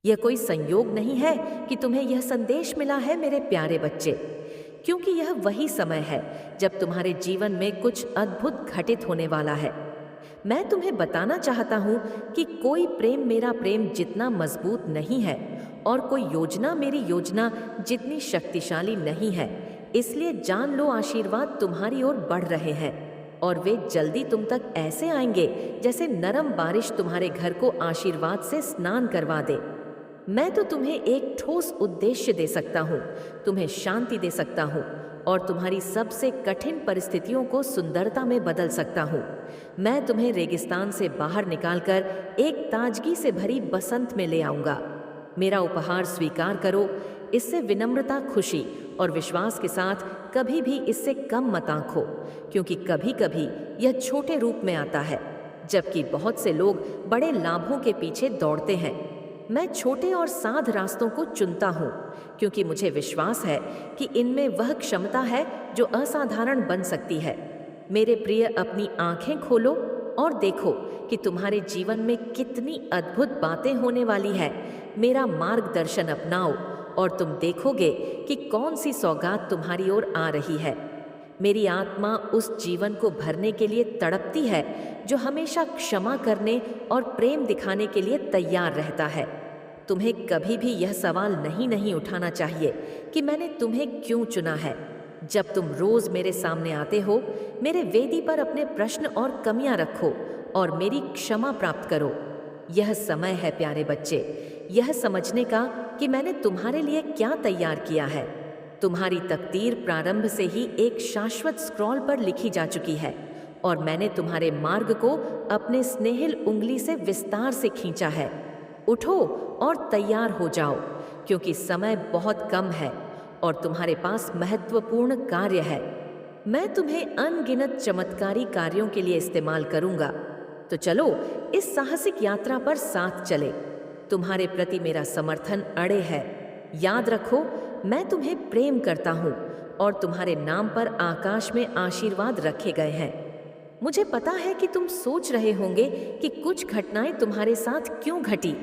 यह कोई संयोग नहीं है कि तुम्हें यह संदेश मिला है मेरे प्यारे बच्चे, क्योंकि यह वही समय है जब तुम्हारे जीवन में कुछ अद्भुत घटित होने वाला है। मैं तुम्हें बताना चाहता हूँ कि कोई प्रेम मेरा प्रेम जितना मजबूत नहीं है और कोई योजना मेरी योजना जितनी शक्तिशाली नहीं है। इसलिए जान लो, आशीर्वाद तुम्हारी ओर बढ़ रहे हैं और वे जल्दी तुम तक ऐसे आएंगे जैसे नरम बारिश तुम्हारे घर को आशीर्वाद से स्नान करवा दे। मैं तो तुम्हें एक ठोस उद्देश्य दे सकता हूँ, तुम्हें शांति दे सकता हूँ और तुम्हारी सबसे कठिन परिस्थितियों को सुंदरता में बदल सकता हूँ। मैं तुम्हें रेगिस्तान से बाहर निकालकर एक ताजगी से भरी बसंत में ले आऊंगा। मेरा उपहार स्वीकार करो, इससे विनम्रता, खुशी और विश्वास के साथ कभी भी इससे कम मत आंखो, क्योंकि कभी कभी यह छोटे रूप में आता है, जबकि बहुत से लोग बड़े लाभों के पीछे दौड़ते हैं। मैं छोटे और साध रास्तों को चुनता हूँ, क्योंकि मुझे विश्वास है कि इनमें वह क्षमता है जो असाधारण बन सकती है। मेरे प्रिय, अपनी आंखें खोलो और देखो कि तुम्हारे जीवन में कितनी अद्भुत बातें होने वाली है। मेरा मार्गदर्शन अपनाओ और तुम देखोगे कि कौन सी सौगात तुम्हारी ओर आ रही है। मेरी आत्मा उस जीवन को भरने के लिए तड़पती है जो हमेशा क्षमा करने और प्रेम दिखाने के लिए तैयार रहता है। तुम्हें कभी भी यह सवाल नहीं उठाना चाहिए कि मैंने तुम्हें क्यों चुना है। जब तुम रोज मेरे सामने आते हो, मेरे वेदी पर अपने प्रश्न और कमियां रखो और मेरी क्षमा प्राप्त करो। यह समय है प्यारे बच्चे, यह समझने का कि मैंने तुम्हारे लिए क्या तैयार किया है। तुम्हारी तकदीर प्रारंभ से ही एक शाश्वत स्क्रॉल पर लिखी जा चुकी है और मैंने तुम्हारे मार्ग को अपने स्नेहिल उंगली से विस्तार से खींचा है। उठो और तैयार हो जाओ, क्योंकि समय बहुत कम है और तुम्हारे पास महत्वपूर्ण कार्य है। मैं तुम्हें अनगिनत चमत्कारी कार्यों के लिए इस्तेमाल करूंगा। तो चलो इस साहसिक यात्रा पर साथ चले। तुम्हारे प्रति मेरा समर्थन अड़े है। याद रखो, मैं तुम्हें प्रेम करता हूँ और तुम्हारे नाम पर आकाश में आशीर्वाद रखे गए हैं। मुझे पता है कि तुम सोच रहे होंगे कि कुछ घटनाएं तुम्हारे साथ क्यों घटी,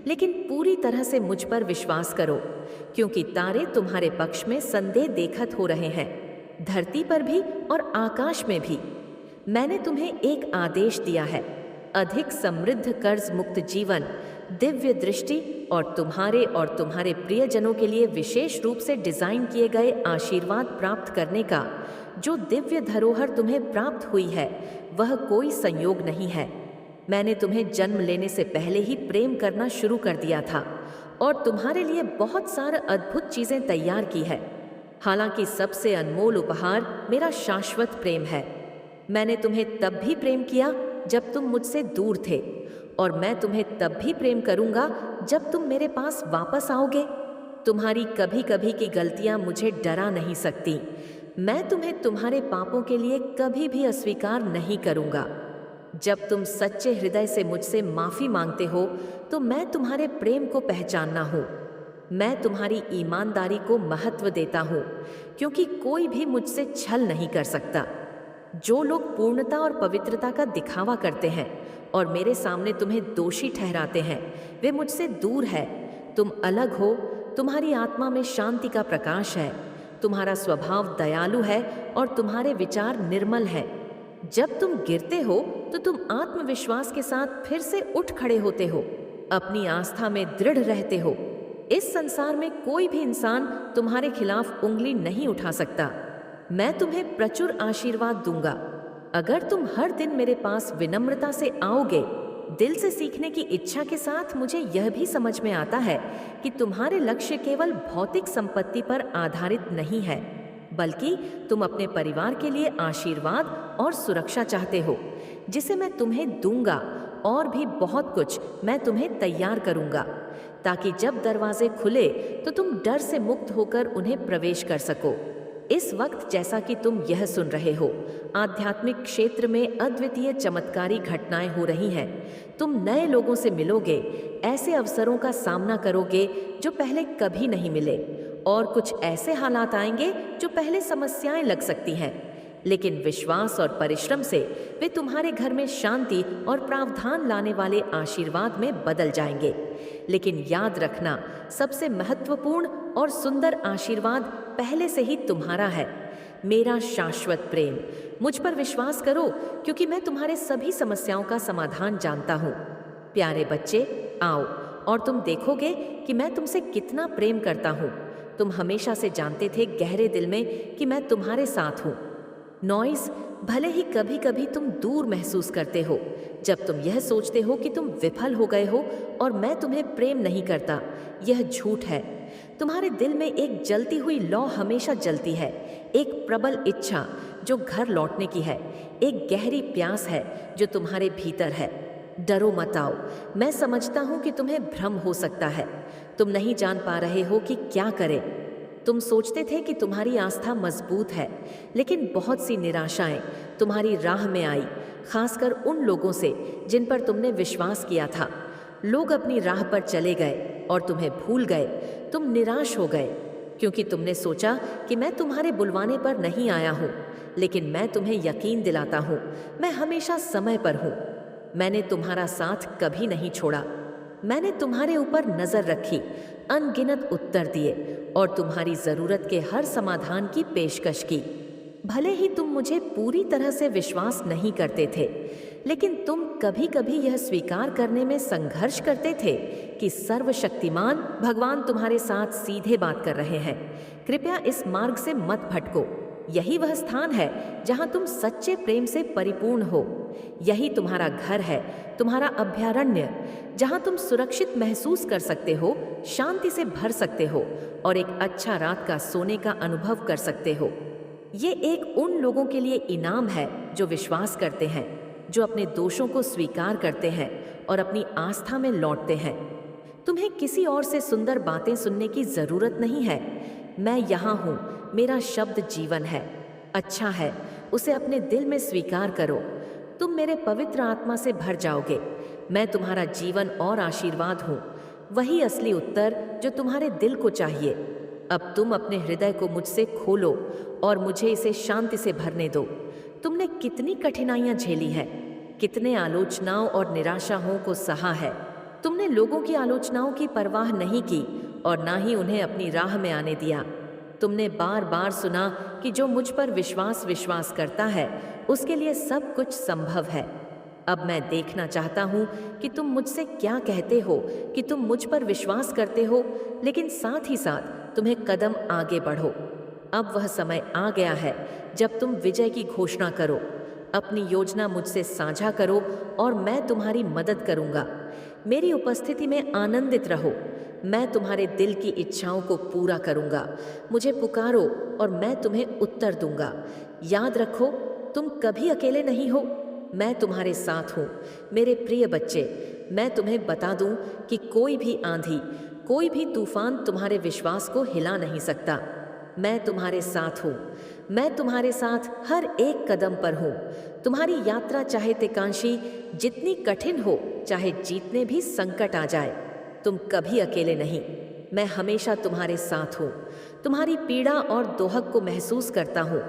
लेकिन पूरी तरह से मुझ पर विश्वास करो, क्योंकि तारे तुम्हारे पक्ष में संदेह देखत हो रहे हैं, धरती पर भी और आकाश में भी। मैंने तुम्हें एक आदेश दिया है, अधिक समृद्ध कर्ज मुक्त जीवन, दिव्य दृष्टि और तुम्हारे प्रियजनों के लिए विशेष रूप से डिजाइन किए गए आशीर्वाद प्राप्त करने का। जो दिव्य धरोहर तुम्हें प्राप्त हुई है वह कोई संयोग नहीं है। मैंने तुम्हें जन्म लेने से पहले ही प्रेम करना शुरू कर दिया था और तुम्हारे लिए बहुत सारे अद्भुत चीजें तैयार की है। हालांकि सबसे अनमोल उपहार मेरा शाश्वत प्रेम है। मैंने तुम्हें तब भी प्रेम किया जब तुम मुझसे दूर थे, और मैं तुम्हें तब भी प्रेम करूंगा जब तुम मेरे पास वापस आओगे। तुम्हारी कभी कभी की गलतियां मुझे डरा नहीं सकती। मैं तुम्हें तुम्हारे पापों के लिए कभी भी अस्वीकार नहीं करूंगा। जब तुम सच्चे हृदय से मुझसे माफी मांगते हो तो मैं तुम्हारे प्रेम को पहचानना हूँ। मैं तुम्हारी ईमानदारी को महत्व देता हूँ, क्योंकि कोई भी मुझसे छल नहीं कर सकता। जो लोग पूर्णता और पवित्रता का दिखावा करते हैं और मेरे सामने तुम्हें दोषी ठहराते हैं, वे मुझसे दूर है। तुम अलग हो, तुम्हारी आत्मा में शांति का प्रकाश है, तुम्हारा स्वभाव दयालु है और तुम्हारे विचार निर्मल हैं। जब तुम गिरते हो तो तुम आत्मविश्वास के साथ फिर से उठ खड़े होते हो, अपनी आस्था में दृढ़ रहते हो। इस संसार में कोई भी इंसान तुम्हारे खिलाफ उंगली नहीं उठा सकता। मैं तुम्हें प्रचुर आशीर्वाद दूंगा अगर तुम हर दिन मेरे पास विनम्रता से आओगे, दिल से सीखने की इच्छा के साथ। मुझे यह भी समझ में आता है कि तुम्हारे लक्ष्य केवल भौतिक संपत्ति पर आधारित नहीं है, बल्कि तुम अपने परिवार के लिए आशीर्वाद और सुरक्षा चाहते हो, जिसे मैं तुम्हें दूंगा। और भी बहुत कुछ मैं तुम्हें तैयार करूंगा, ताकि जब दरवाजे खुले तो तुम डर से मुक्त होकर उन्हें प्रवेश कर सको। इस वक्त जैसा कि तुम यह सुन रहे हो, आध्यात्मिक क्षेत्र में अद्वितीय चमत्कारी घटनाएं हो रही हैं। तुम नए लोगों से मिलोगे, ऐसे अवसरों का सामना करोगे जो पहले कभी नहीं मिले, और कुछ ऐसे हालात आएंगे जो पहले समस्याएं लग सकती हैं, लेकिन विश्वास और परिश्रम से वे तुम्हारे घर में शांति और प्रावधान लाने वाले आशीर्वाद में बदल जाएंगे। लेकिन याद रखना, सबसे महत्वपूर्ण और सुंदर आशीर्वाद पहले से ही तुम्हारा है, मेरा शाश्वत प्रेम। मुझ पर विश्वास करो, क्योंकि मैं तुम्हारे सभी समस्याओं का समाधान जानता हूँ। प्यारे बच्चे, आओ और तुम देखोगे कि मैं तुमसे कितना प्रेम करता हूँ। तुम हमेशा से जानते थे गहरे दिल में कि मैं तुम्हारे साथ हूँ। नॉइस, भले ही कभी कभी तुम दूर महसूस करते हो, जब तुम यह सोचते हो कि तुम विफल हो गए हो और मैं तुम्हें प्रेम नहीं करता, यह झूठ है। तुम्हारे दिल में एक जलती हुई लौ हमेशा जलती है, एक प्रबल इच्छा जो घर लौटने की है, एक गहरी प्यास है जो तुम्हारे भीतर है। डरो मत आओ, मैं समझता हूँ कि तुम्हें भ्रम हो सकता है। तुम नहीं जान पा रहे हो कि क्या करें। तुम सोचते थे कि तुम्हारी आस्था मजबूत है, लेकिन बहुत सी निराशाएं तुम्हारी राह में आई, खासकर उन लोगों से जिन पर तुमने विश्वास किया था। लोग अपनी राह पर चले गए और तुम्हें भूल गए। तुम निराश हो गए क्योंकि तुमने सोचा कि मैं तुम्हारे बुलवाने पर नहीं आया हूँ। लेकिन मैं तुम्हें यकीन दिलाता हूँ, मैं हमेशा समय पर हूँ। मैंने तुम्हारा साथ कभी नहीं छोड़ा। मैंने तुम्हारे ऊपर नजर रखी, अनगिनत उत्तर दिए और तुम्हारी जरूरत के हर समाधान की पेशकश की। भले ही तुम मुझे पूरी तरह से विश्वास नहीं करते थे, लेकिन तुम कभी कभी यह स्वीकार करने में संघर्ष करते थे कि सर्वशक्तिमान भगवान तुम्हारे साथ सीधे बात कर रहे हैं। कृपया इस मार्ग से मत भटको। यही वह स्थान है जहां तुम सच्चे प्रेम से परिपूर्ण हो। यही तुम्हारा घर है, तुम्हारा अभयारण्य, जहां तुम सुरक्षित महसूस कर सकते हो, शांति से भर सकते हो और एक अच्छा रात का सोने का अनुभव कर सकते हो। ये एक उन लोगों के लिए इनाम है जो विश्वास करते हैं, जो अपने दोषों को स्वीकार करते हैं और अपनी आस्था में लौटते हैं। तुम्हें किसी और से सुंदर बातें सुनने की जरूरत नहीं है। मैं यहाँ हूँ, मेरा शब्द जीवन है, अच्छा है, उसे अपने दिल में स्वीकार करो। तुम मेरे पवित्र आत्मा से भर जाओगे। मैं तुम्हारा जीवन और आशीर्वाद हूँ, वही असली उत्तर जो तुम्हारे दिल को चाहिए। अब तुम अपने हृदय को मुझसे खोलो और मुझे इसे शांति से भरने दो। तुमने कितनी कठिनाइयां झेली है, कितने आलोचनाओं और निराशाओं को सहा है। तुमने लोगों की आलोचनाओं की परवाह नहीं की और ना ही उन्हें अपनी राह में आने दिया। तुमने बार बार सुना कि जो मुझ पर विश्वास करता है उसके लिए सब कुछ संभव है। अब मैं देखना चाहता हूँ कि तुम मुझसे क्या कहते हो, कि तुम मुझ पर विश्वास करते हो, लेकिन साथ ही साथ तुम्हें कदम आगे बढ़ो। अब वह समय आ गया है जब तुम विजय की घोषणा करो। अपनी योजना मुझसे साझा करो और मैं तुम्हारी मदद करूंगा। मेरी उपस्थिति में आनंदित रहो। मैं तुम्हारे दिल की इच्छाओं को पूरा करूंगा। मुझे पुकारो और मैं तुम्हें उत्तर दूंगा। याद रखो, तुम कभी अकेले नहीं हो, मैं तुम्हारे साथ हूँ। मेरे प्रिय बच्चे, मैं तुम्हें बता दूं कि कोई भी आंधी, कोई भी तूफान तुम्हारे विश्वास को हिला नहीं सकता। मैं तुम्हारे साथ हूँ। मैं तुम्हारे साथ हर एक कदम पर हूँ। तुम्हारी यात्रा चाहे तिकांशी जितनी कठिन हो, चाहे जीतने भी संकट आ जाए, तुम कभी अकेले नहीं। मैं हमेशा तुम्हारे साथ हूँ। तुम्हारी पीड़ा और दोहक को महसूस करता हूँ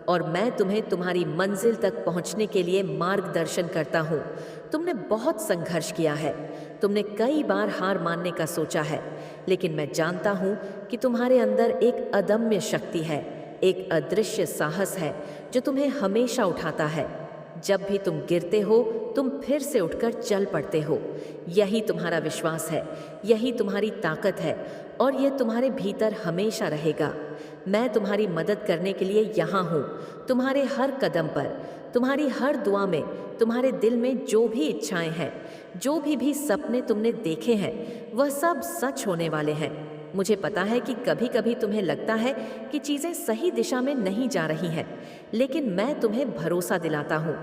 और मैं तुम्हें तुम्हारी मंजिल तक पहुँचने के लिए मार्गदर्शन करता हूँ। तुमने बहुत संघर्ष किया है, तुमने कई बार हार मानने का सोचा है, लेकिन मैं जानता हूँ कि तुम्हारे अंदर एक अदम्य शक्ति है, एक अदृश्य साहस है जो तुम्हें हमेशा उठाता है। जब भी तुम गिरते हो, तुम फिर से उठकर चल पड़ते हो। यही तुम्हारा विश्वास है, यही तुम्हारी ताकत है और यह तुम्हारे भीतर हमेशा रहेगा। मैं तुम्हारी मदद करने के लिए यहाँ हूँ। तुम्हारे हर कदम पर, तुम्हारी हर दुआ में, तुम्हारे दिल में जो भी इच्छाएं हैं, जो भी सपने तुमने देखे हैं, वह सब सच होने वाले हैं। मुझे पता है कि कभी कभी तुम्हें लगता है कि चीज़ें सही दिशा में नहीं जा रही हैं, लेकिन मैं तुम्हें भरोसा दिलाता हूँ,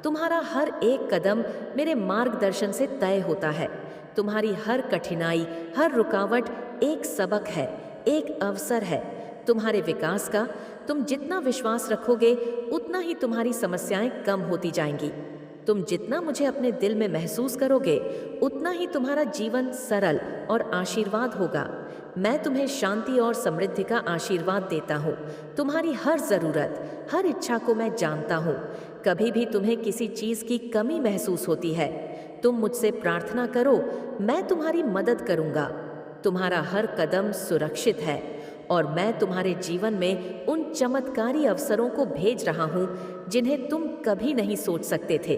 तुम्हारा हर एक कदम मेरे मार्गदर्शन से तय होता है। तुम्हारी हर कठिनाई, हर रुकावट एक सबक है, एक अवसर है तुम्हारे विकास का। तुम जितना विश्वास रखोगे, उतना ही तुम्हारी समस्याएं कम होती जाएंगी। तुम जितना मुझे अपने दिल में महसूस करोगे, उतना ही तुम्हारा जीवन सरल और आशीर्वाद होगा। मैं तुम्हें शांति और समृद्धि का आशीर्वाद देता हूँ। तुम्हारी हर ज़रूरत, हर इच्छा को मैं जानता हूँ। कभी भी तुम्हें किसी चीज़ की कमी महसूस होती है, तुम मुझसे प्रार्थना करो, मैं तुम्हारी मदद करूँगा। तुम्हारा हर कदम सुरक्षित है और मैं तुम्हारे जीवन में उन चमत्कारी अवसरों को भेज रहा हूँ जिन्हें तुम कभी नहीं सोच सकते थे।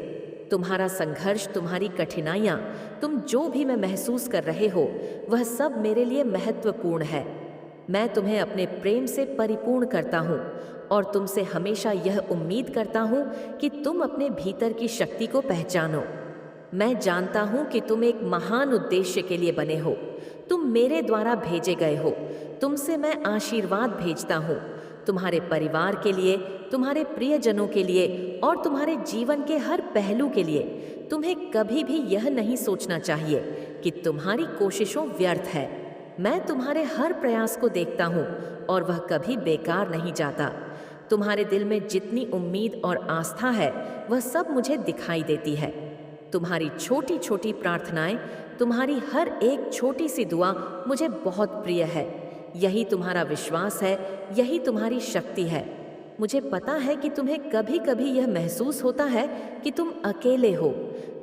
तुम्हारा संघर्ष, तुम्हारी कठिनाइयाँ, तुम जो भी मैं महसूस कर रहे हो, वह सब मेरे लिए महत्वपूर्ण है। मैं तुम्हें अपने प्रेम से परिपूर्ण करता हूँ और तुमसे हमेशा यह उम्मीद करता हूँ कि तुम अपने भीतर की शक्ति को पहचानो। मैं जानता हूँ कि तुम एक महान उद्देश्य के लिए बने हो। तुम मेरे द्वारा भेजे गए हो। तुमसे मैं आशीर्वाद भेजता हूँ, तुम्हारे परिवार के लिए, तुम्हारे प्रियजनों के लिए और तुम्हारे जीवन के हर पहलू के लिए। तुम्हें कभी भी यह नहीं सोचना चाहिए कि तुम्हारी कोशिशों व्यर्थ है। मैं तुम्हारे हर प्रयास को देखता हूँ और वह कभी बेकार नहीं जाता। तुम्हारे दिल में जितनी उम्मीद और आस्था है, वह सब मुझे दिखाई देती है। तुम्हारी छोटी छोटी प्रार्थनाएं, तुम्हारी हर एक छोटी सी दुआ मुझे बहुत प्रिय है। यही तुम्हारा विश्वास है, यही तुम्हारी शक्ति है। मुझे पता है कि तुम्हें कभी कभी यह महसूस होता है कि तुम अकेले हो,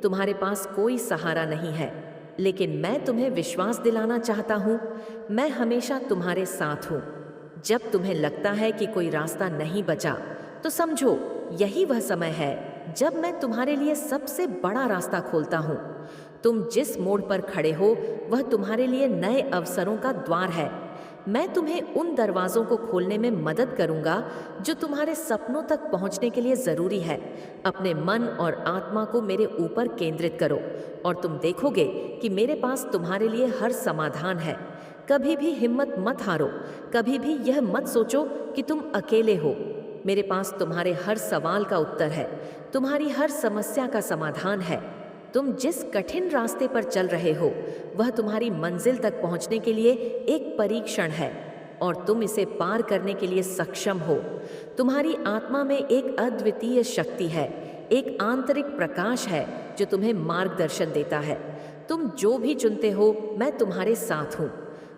तुम्हारे पास कोई सहारा नहीं है, लेकिन मैं तुम्हें विश्वास दिलाना चाहता हूँ, मैं हमेशा तुम्हारे साथ हूँ। जब तुम्हें लगता है कि कोई रास्ता नहीं बचा, तो समझो यही वह समय है जब मैं तुम्हारे लिए सबसे बड़ा रास्ता खोलता हूँ। तुम जिस मोड़ पर खड़े हो, वह तुम्हारे लिए नए अवसरों का द्वार है। मैं तुम्हें उन दरवाज़ों को खोलने में मदद करूंगा जो तुम्हारे सपनों तक पहुंचने के लिए ज़रूरी है। अपने मन और आत्मा को मेरे ऊपर केंद्रित करो और तुम देखोगे कि मेरे पास तुम्हारे लिए हर समाधान है। कभी भी हिम्मत मत हारो, कभी भी यह मत सोचो कि तुम अकेले हो। मेरे पास तुम्हारे हर सवाल का उत्तर है, तुम्हारी हर समस्या का समाधान है। तुम जिस कठिन रास्ते पर चल रहे हो, वह तुम्हारी मंजिल तक पहुंचने के लिए एक परीक्षण है और तुम इसे पार करने के लिए सक्षम हो। तुम्हारी आत्मा में एक अद्वितीय शक्ति है, एक आंतरिक प्रकाश है जो तुम्हें मार्गदर्शन देता है। तुम जो भी चुनते हो, मैं तुम्हारे साथ हूँ।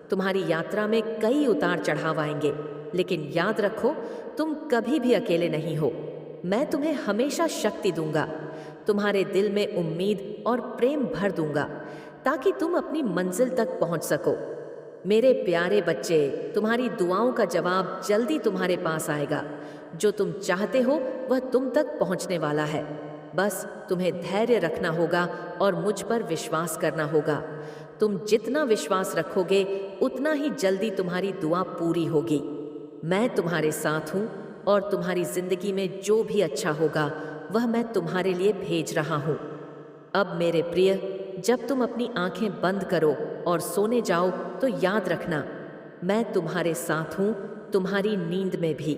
तुम्हारी यात्रा में कई उतार चढ़ाव आएंगे, लेकिन याद रखो, तुम कभी भी अकेले नहीं हो। मैं तुम्हें हमेशा शक्ति दूंगा, तुम्हारे दिल में उम्मीद और प्रेम भर दूंगा ताकि तुम अपनी मंजिल तक पहुंच सको। मेरे प्यारे बच्चे, तुम्हारी दुआओं का जवाब जल्दी तुम्हारे पास आएगा। जो तुम चाहते हो वह तुम तक पहुंचने वाला है। बस तुम्हें धैर्य रखना होगा और मुझ पर विश्वास करना होगा। तुम जितना विश्वास रखोगे, उतना ही जल्दी तुम्हारी दुआ पूरी होगी। मैं तुम्हारे साथ हूँ और तुम्हारी जिंदगी में जो भी अच्छा होगा, वह मैं तुम्हारे लिए भेज रहा हूँ। अब मेरे प्रिय, जब तुम अपनी आंखें बंद करो और सोने जाओ, तो याद रखना, मैं तुम्हारे साथ हूँ, तुम्हारी नींद में भी।